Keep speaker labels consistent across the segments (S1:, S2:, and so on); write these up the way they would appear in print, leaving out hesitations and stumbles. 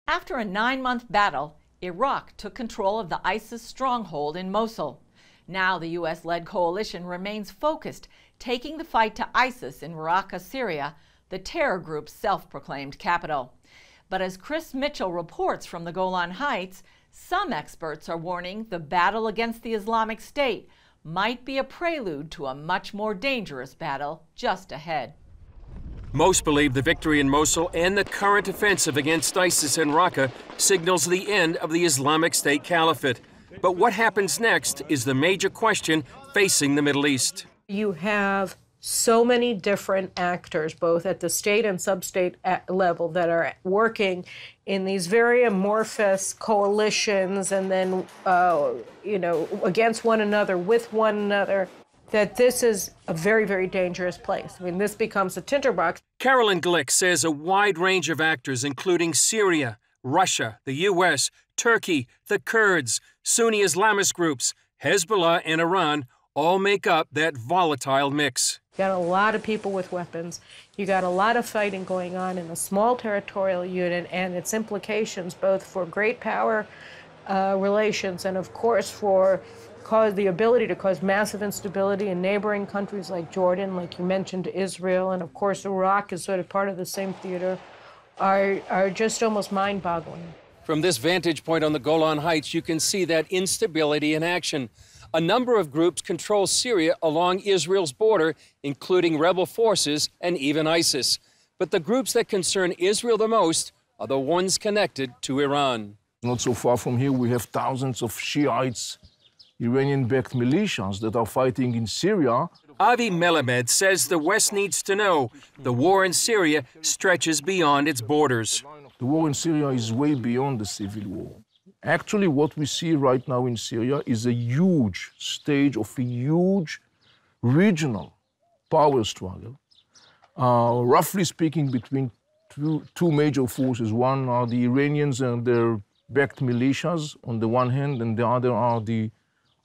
S1: After a 9-month battle, Iraq took control of the ISIS stronghold in Mosul. Now the U.S.-led coalition remains focused, taking the fight to ISIS in Rakka, Syria, the terror group's self-proclaimed capital. But as Chris Mitchell reports from the Golan Heights, some experts are warning the battle against the Islamic State might be a prelude to a much more dangerous battle just ahead.
S2: Most believe the victory in Mosul and the current offensive against ISIS in Rakka signals the end of the Islamic State Caliphate. But what happens next is the major question facing the Middle East.
S3: You have so many different actors, both at the state and sub-state level, that are working in these very amorphous coalitions and then, against one another, with one another, that this is a very, very dangerous place. I mean, this becomes a tinderbox.
S2: Carolyn Glick says a wide range of actors, including Syria, Russia, the U.S., Turkey, the Kurds, Sunni Islamist groups, Hezbollah, and Iran all make up that volatile mix.
S3: You got a lot of people with weapons. You got a lot of fighting going on in a small territorial unit, and its implications both for great power relations and, of course, for the ability to cause massive instability in neighboring countries like Jordan, like you mentioned, Israel, and of course Iraq is sort of part of the same theater, are just almost mind-boggling.
S2: From this vantage point on the Golan Heights, you can see that instability in action. A number of groups control Syria along Israel's border, including rebel forces and even ISIS. But the groups that concern Israel the most are the ones connected to Iran.
S4: Not so far from here, we have thousands of Shiites, Iranian-backed militias that are fighting in Syria.
S2: Avi Melamed says the West needs to know the war in Syria stretches beyond its borders.
S4: The war in Syria is way beyond the civil war. Actually, what we see right now in Syria is a huge stage of a huge regional power struggle, roughly speaking, between two major forces. One are the Iranians and their backed militias on the one hand, and the other are the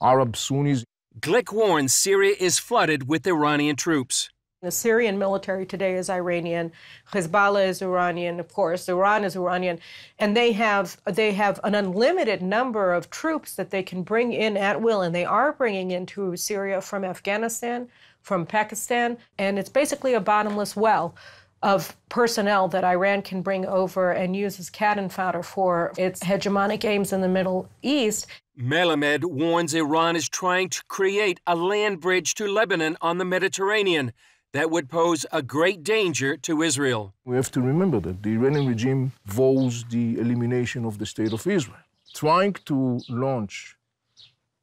S4: Arab Sunnis.
S2: Glick warns Syria is flooded with Iranian troops.
S3: The Syrian military today is Iranian, Hezbollah is Iranian, of course, Iran is Iranian, and they have an unlimited number of troops that they can bring in at will, and they are bringing into Syria from Afghanistan, from Pakistan, and it's basically a bottomless well of personnel that Iran can bring over and use as cannon fodder for its hegemonic aims in the Middle East.
S2: Melamed warns Iran is trying to create a land bridge to Lebanon on the Mediterranean that would pose a great danger to Israel.
S4: We have to remember that the Iranian regime vows the elimination of the State of Israel. Trying to launch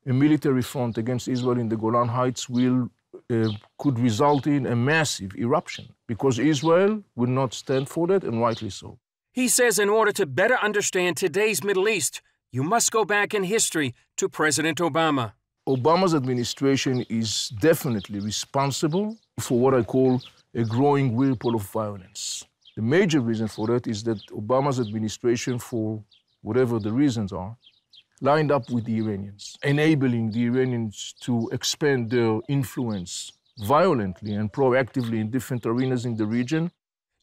S4: a military front against Israel in the Golan Heights could result in a massive eruption, because Israel will not stand for that, and rightly so.
S2: He says in order to better understand today's Middle East, you must go back in history to President Obama.
S4: Obama's administration is definitely responsible for what I call a growing whirlpool of violence. The major reason for that is that Obama's administration, for whatever the reasons are, lined up with the Iranians, enabling the Iranians to expand their influence violently and proactively in different arenas in the region.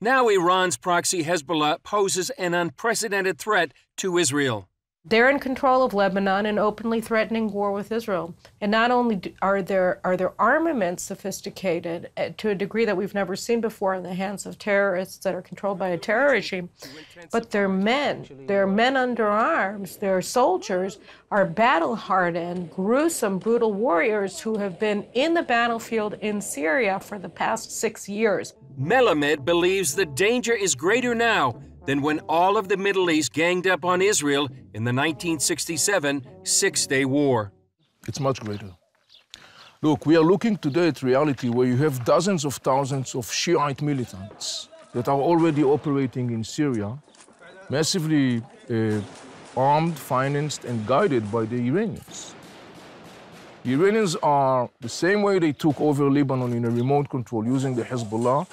S2: Now Iran's proxy Hezbollah poses an unprecedented threat to Israel.
S3: They're in control of Lebanon and openly threatening war with Israel. And not only are their armaments sophisticated to a degree that we've never seen before in the hands of terrorists that are controlled by a terror regime, but their men under arms, their soldiers are battle-hardened, gruesome, brutal warriors who have been in the battlefield in Syria for the past 6 years.
S2: Melamed believes the danger is greater now than when all of the Middle East ganged up on Israel in the 1967 Six-Day War.
S4: It's much greater. Look, we are looking today at reality where you have dozens of thousands of Shiite militants that are already operating in Syria, massively armed, financed, and guided by the Iranians. The Iranians are, the same way they took over Lebanon in a remote control using the Hezbollah,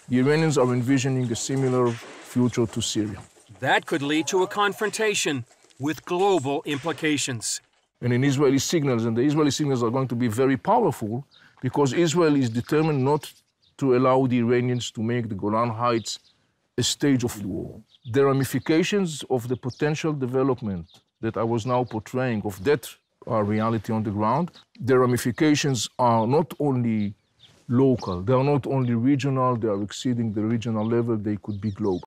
S4: the Iranians are envisioning a similar future to Syria.
S2: That could lead to a confrontation with global implications.
S4: And in Israeli signals, and the Israeli signals are going to be very powerful because Israel is determined not to allow the Iranians to make the Golan Heights a stage of war. the ramifications of the potential development that I was now portraying of that reality on the ground, the ramifications are not only local, they are not only regional, they are exceeding the regional level, they could be global.